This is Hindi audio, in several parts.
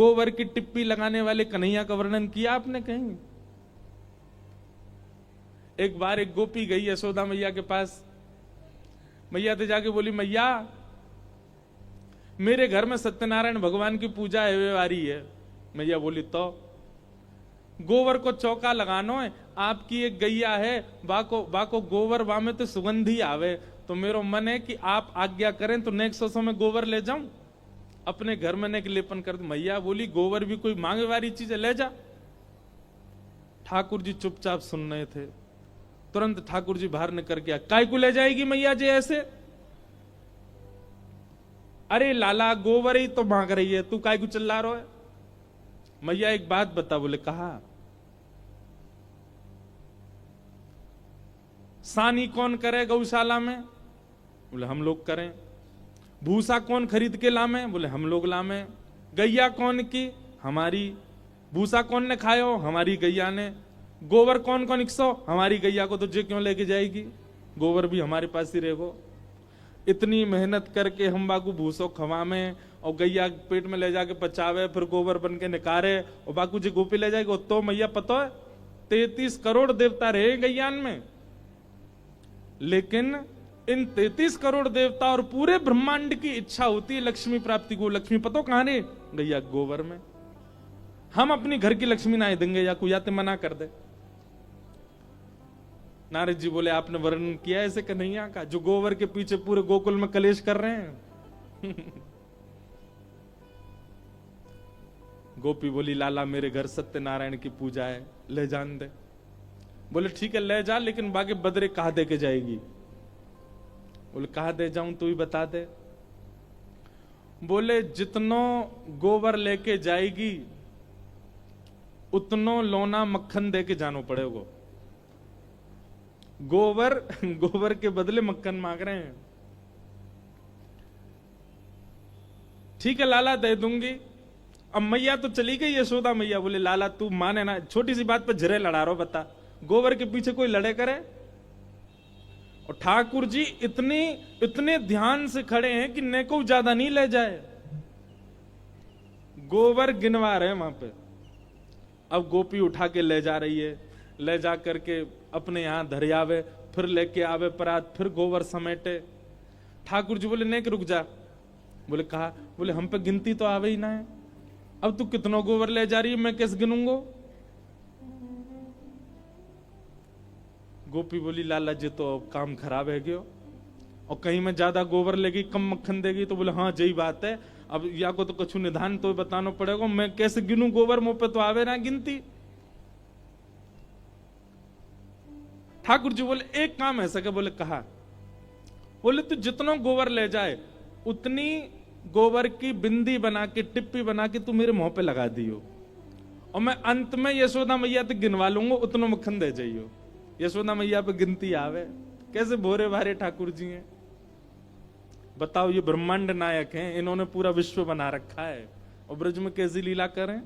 गोबर की टिप्पी लगाने वाले कन्हैया का वर्णन किया आपने कहीं? एक बार एक गोपी गई यशोदा मैया के पास, मैया तो जाके बोली, मैया मेरे घर में सत्यनारायण भगवान की पूजा है आ रही है। मैया बोली, तो गोबर को चौका लगानो है, आपकी एक गैया है, बाको गोबर बा में तो सुगंधी आवे, तो मेरो मन है कि आप आज्ञा करें तो नेक्स्ट सौ में गोबर ले जाऊं, अपने घर में नेक लेपन कर दूं। मैया बोली, गोबर भी कोई मांगे वाली चीज है, ले जा। ठाकुर जी चुपचाप सुन रहे थे। तुरंत ठाकुर जी बाहर निकल गया, काय को ले जाएगी मैया जी ऐसे? अरे लाला गोबर ही तो मांग रही है, तू काय को चिल्ला रहा है? मैया एक बात बता। बोले, कहा सानी कौन करे गौशाला में? बोले, हम लोग करें। भूसा कौन खरीद के लामे? बोले, हम लोग लामे। गैया कौन की? हमारी। भूसा कौन ने खायो? हमारी गैया ने। गोबर कौन कौन 100? हमारी गैया को तो जे क्यों लेके जाएगी, गोबर भी हमारे पास ही रहेगो। इतनी मेहनत करके हम बाकू भूसो खवामे और गैया पेट में ले जाके पचावे, फिर गोबर बन के निकारे और बाकू जी गोपी ले जाएगी। तो मैया पता है 33 करोड़ देवता रहे गैयान में, लेकिन इन 33 करोड़ देवता और पूरे ब्रह्मांड की इच्छा होती है लक्ष्मी प्राप्ति को। लक्ष्मी पतो कहां रे? गैया गोबर में। हम अपनी घर की लक्ष्मी ना देंगे या कोई आते मना कर दे। नारद जी बोले, आपने वर्णन किया ऐसे कन्हैया का, जो गोबर के पीछे पूरे गोकुल में कलेश कर रहे हैं। गोपी बोली, लाला मेरे घर सत्यनारायण की पूजा है, ले जान दे। बोले, ठीक है ले जा, लेकिन बाकी बदरे कहा दे के जाएगी? बोले, कहा दे जाऊं तू ही बता दे। बोले, जितनो गोबर लेके जाएगी उतनो लोना मक्खन दे के जानो पड़ेगा। गोबर के बदले मक्खन मांग रहे हैं। ठीक है लाला दे दूंगी। अब मैया तो चली गई यशोदा मैया। बोले, लाला तू माने ना, छोटी सी बात पर झरे लड़ा रहा हो, बता गोबर के पीछे कोई लड़े करे? और ठाकुर जी इतने ध्यान से खड़े हैं कि नेको ज्यादा नहीं ले जाए, गोबर गिनवा रहे वहां पे। अब गोपी उठा के ले जा रही है, ले जा करके अपने यहां धरियावे, फिर लेके आवे परात, फिर गोबर समेटे। ठाकुर जी बोले, नेक रुक जा। बोले, कहा? बोले, हम पे गिनती तो आवे ही ना है, अब तू कितनों गोबर ले जा रही है, मैं कैसे गिनूंगो? गोपी बोली, लाला जी तो काम खराब है क्यों, और कहीं में ज्यादा गोबर लेगी कम मक्खन देगी? तो बोले, हाँ यही बात है, अब या को तो कुछ निधान तो बताना पड़ेगा, मैं कैसे गिनूं गोबर, मुंह पे तो आवे ना गिनती। ठाकुर जी बोले, एक काम ऐसा क्या? बोले, कहा? बोले, तू जितना गोबर ले जाए उतनी गोबर की बिंदी बना के, टिप्पी बना के तू मेरे मुंह पे लगा दियो, और मैं अंत में यशोदा मैया तक गिनवा लूंगा, उतना मक्खन दे जाइयो। यशोदा मैया पे गिनती आवे। कैसे भोरे भारे ठाकुर जी हैं, बताओ। ये ब्रह्मांड नायक हैं, इन्होंने पूरा विश्व बना रखा है, और ब्रज में कैसी लीला करें।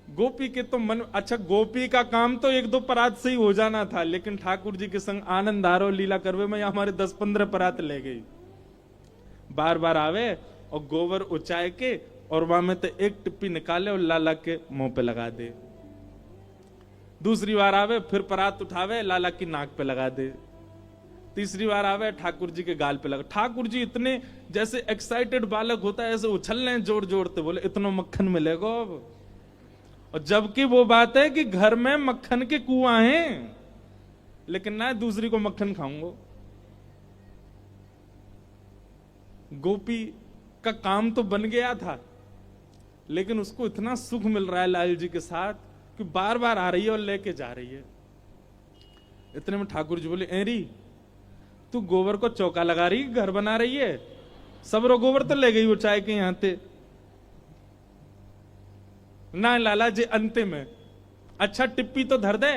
गोपी के तो मन, अच्छा गोपी का काम तो 1-2 परात से ही हो जाना था, लेकिन ठाकुर जी के संग आनंद आरो लीला करवे में हमारे 10-15 परात ले गई। बार बार आवे और गोबर उचाए के, और वहां में तो एक टिप्पी निकाले और लाला के मुंह पे लगा दे। दूसरी बार आवे, फिर परात उठावे, लाला की नाक पे लगा दे। तीसरी बार आवे, ठाकुर जी के गाल पे लगा। ठाकुर जी इतने जैसे एक्साइटेड बालक होता है ऐसे उछल रहे जोर जोरते। बोले, इतना मक्खन मिलेगा अब? और जबकि वो बात है कि घर में मक्खन के कुआं हैं, लेकिन ना दूसरी को मक्खन खाऊंगा। गोपी का काम तो बन गया था, लेकिन उसको इतना सुख मिल रहा है लाल जी के साथ कि बार बार आ रही है और लेके जा रही है। इतने में ठाकुर जी बोले, एरी तू गोबर को चौका लगा रही, घर बना रही है? सब रो गोबर तो ले गई वो चाय के यहां थे ना लाला जी अंते में। अच्छा टिप्पी तो धर दे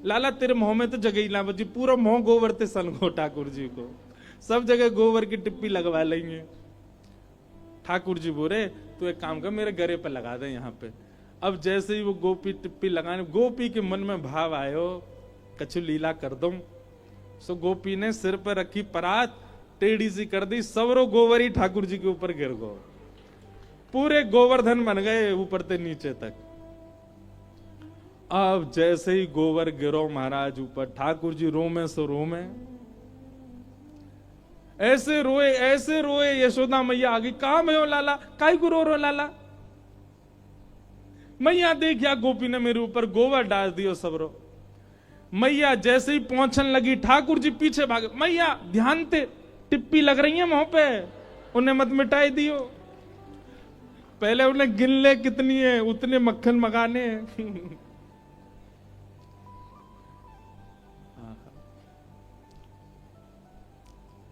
लाला, तेरे मुंह में तो जगह ही ना बची, पूरा मुंह गोबर ते सन को। ठाकुर जी को सब जगह गोबर की टिप्पी लगवा लेंगे। ठाकुर जी बोले, तू एक काम कर, मेरे गरे पे लगा दे यहाँ पे। अब जैसे ही वो गोपी टिप्पी लगाने, गोपी के मन में भाव आयो, कछु लीला कर दूं। सो गोपी ने सिर पर रखी परात टेढ़ी सी कर दी, सवरो गोबर ही ठाकुर जी के ऊपर गिर गो। पूरे गोवर्धन बन गए ऊपर से नीचे तक। अब जैसे ही गोबर गिरो महाराज ऊपर, ठाकुर जी रोमे सो रोमे, ऐसे रोए यशोदा मैया आ गई। कहा मैं हो लाला, काई को रो लाला? मैया देखिया गोपी ने मेरे ऊपर गोबर डाल दियो सब रो। मैया जैसे ही पहुंचने लगी, ठाकुर जी पीछे भागे। मैया ध्यान ते टिप्पी लग रही है मुंह पे, उन्हें मत मिटाई दियो। पहले उन्हें गिन ले कितनी है, उतने मक्खन मगाने हैं।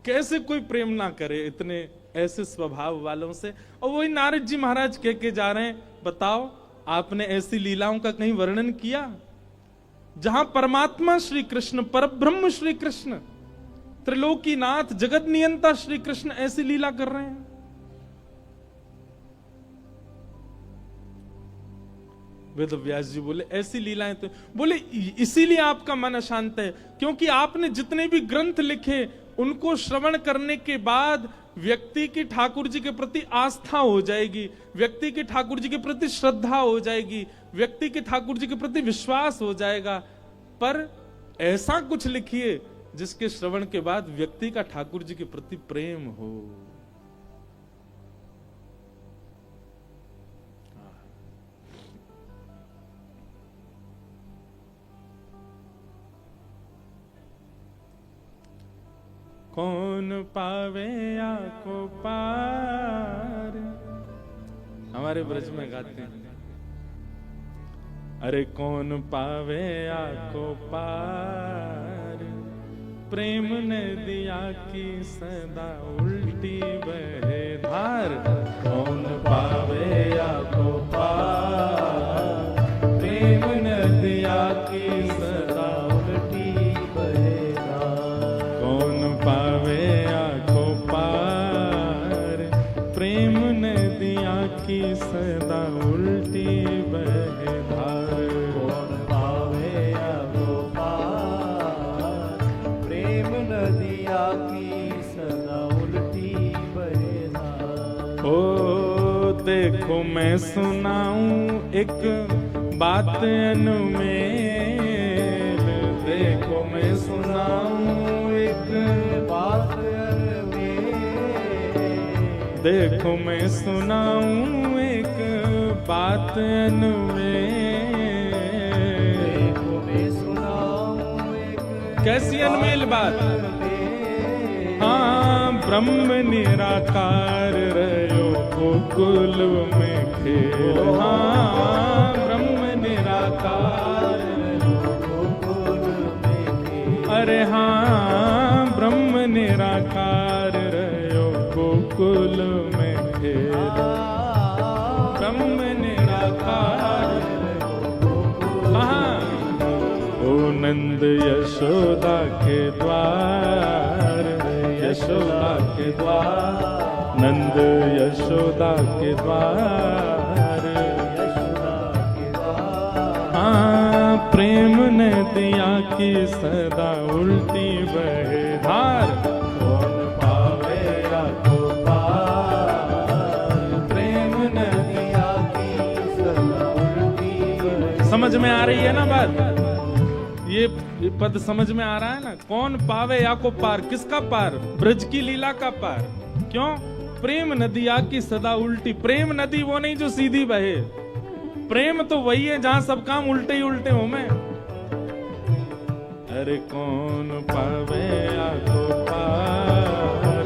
कैसे कोई प्रेम ना करे इतने ऐसे स्वभाव वालों से। और वही नारद जी महाराज कह के जा रहे हैं, बताओ आपने ऐसी लीलाओं का कहीं वर्णन किया जहां परमात्मा श्री कृष्ण, परब्रह्म श्री कृष्ण, त्रिलोकीनाथ, जगत नियंता श्री कृष्ण ऐसी लीला कर रहे हैं? वेद व्यास जी बोले ऐसी लीलाएं तो, बोले इसीलिए आपका मन अशांत है, क्योंकि आपने जितने भी ग्रंथ लिखे उनको श्रवण करने के बाद व्यक्ति की ठाकुर जी के प्रति आस्था हो जाएगी, व्यक्ति की ठाकुर जी के प्रति श्रद्धा हो जाएगी, व्यक्ति के ठाकुर जी के प्रति विश्वास हो जाएगा। पर ऐसा कुछ लिखिए जिसके श्रवण के बाद व्यक्ति का ठाकुर जी के प्रति प्रेम हो। कौन पावे आको पार, हमारे ब्रज में गाते हैं, अरे कौन पावे आको पार, प्रेम ने दिया की सदा उल्टी बहे धार। कौन पावे आको पार, प्रेम ने दिया की सदा उल्टी बहे धार। कौन पावे आको पार, प्रेम ने दिया की सदा उल्टी बहे धार। कौन पावे आको पार, प्रेम नदिया की सदा उल्टी बहे धार। ओ देखो मैं सुनाऊं एक बात अनुमेल, देखो मैं सुनाऊं एक बात अनुमेल, देखो मैं सुनाऊं एक बात अनुमेल। देखो मैं सुनाऊं एक कैसी अनमेल बात? अनुमेल। हाँ ब्रह्म निराकार रहो गोकुल में खेल। हाँ ब्रह्म निराकार गोकुल में खेल। अरे हाँ ब्रह्म निराकार रहो गोकुल में खेल। ब्रह्म निराकार कहाँ? ओ नंद यशोदा के द्वार, यशोदा के द्वार, नंद यशोदा के द्वार। यशोदा के द्वार। हाँ प्रेम ने दिया की सदा उल्टी बहे धार। कौन पावे आको पार, प्रेम नदिया की सदा उल्टी बहे। समझ में आ रही है ना बात? ये पद समझ में आ रहा है ना? कौन पावे या को पार, किसका पार? ब्रज की लीला का पार। क्यों? प्रेम नदिया की सदा उल्टी। प्रेम नदी वो नहीं जो सीधी बहे, प्रेम तो वही है जहां सब काम उल्टे ही उल्टे हो। मैं अरे कौन पावे या को पार,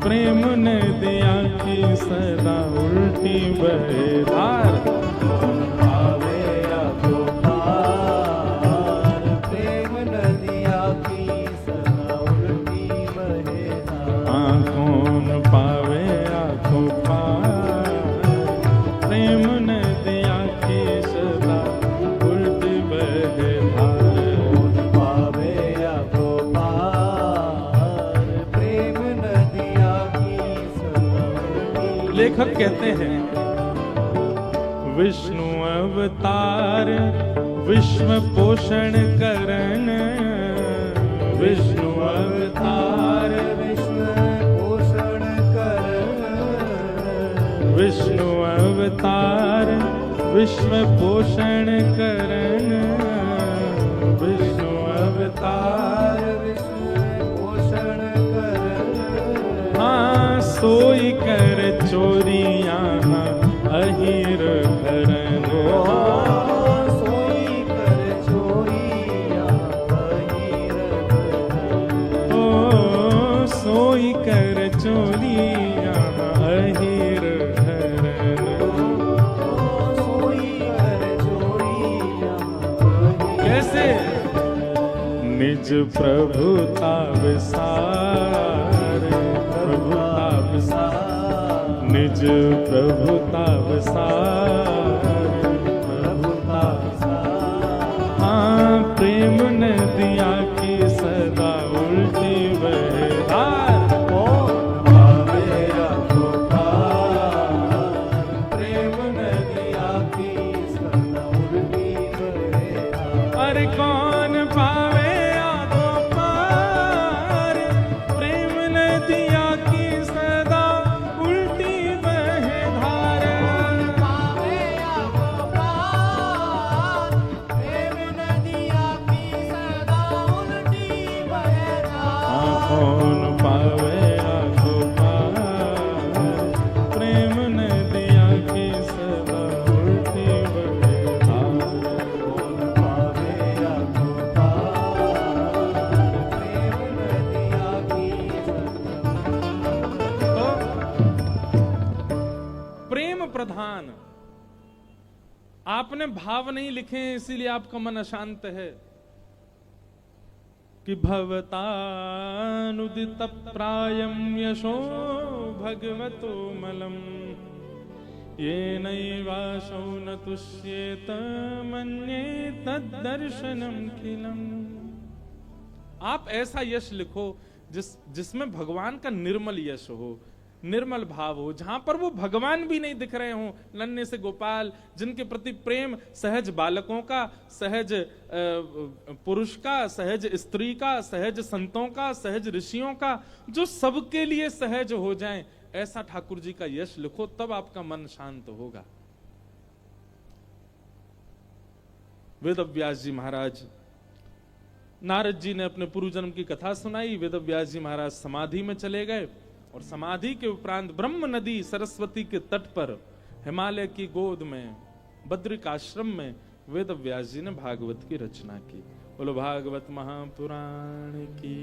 प्रेम नदिया की सदा उल्टी बहे धार। कौन पावे आको पार, प्रेम नदिया की सदा उल्टी बहे धार। कौन पावे आको पार, प्रेम नदिया की सदा उल्टी बहे धार। कौन पावे आको पार, प्रेम नदिया की सदा उल्टी। लेखक कहते हैं विष्णु अवतार विश्व पोषण करन, विष्णु अवतार विश्व पोषण कर, विष्णु विश्व पोषण करन विष्णु अवतार। पोषण कर हाँ सोई कर चोरियां अहिर भरन। सोई कर चोरियां अहिर भरन। ओ सोई कर चोरियां अहिर भरन। सोई कर चोरियां अहिर। कैसे? निज प्रभुता विसार, प्रभुता विसार, निज प्रभुता विसार, प्रभुता विसार। हाँ प्रेम नदिया की सदा उल्टी बहधार। कौन पावे आपको पार। प्रेम नदिया की सदा उल्टी बहधार। अरे कौन पावे आगो पार, प्रेम नदिया की सदा उल्टी बहे धार। पावे आपको पार। प्रेम नदिया की सदा उल्टी बहधार। कौन पावे आगो पार, प्रेम नदिया की सदा उल्टी बहे धार। कौन पावे आपको पार। प्रेम नदिया की तो प्रेम प्रधान, आपने भाव नहीं लिखे हैं, इसीलिए आपका मन अशांत है कि भवतानुदित प्रायम यशो भगवतो मलम ये नैवाशो न तुष्येत मन्ये तद्दर्शनम खिलम। आप ऐसा यश लिखो जिसमें भगवान का निर्मल यश हो, निर्मल भाव हो, जहां पर वो भगवान भी नहीं दिख रहे हो, नन्हे से गोपाल जिनके प्रति प्रेम सहज बालकों का, सहज पुरुष का, सहज स्त्री का, सहज संतों का, सहज ऋषियों का, जो सबके लिए सहज हो जाए, ऐसा ठाकुर जी का यश लिखो, तब आपका मन शांत होगा। वेदव्यास जी महाराज, नारद जी ने अपने पूर्व जन्म की कथा सुनाई। वेदव्यास जी महाराज समाधि में चले गए और समाधि के उपरांत ब्रह्म नदी सरस्वती के तट पर हिमालय की गोद में बद्रिकाश्रम में वेदव्यास जी ने भागवत की रचना की। बोलो भागवत महापुराण की।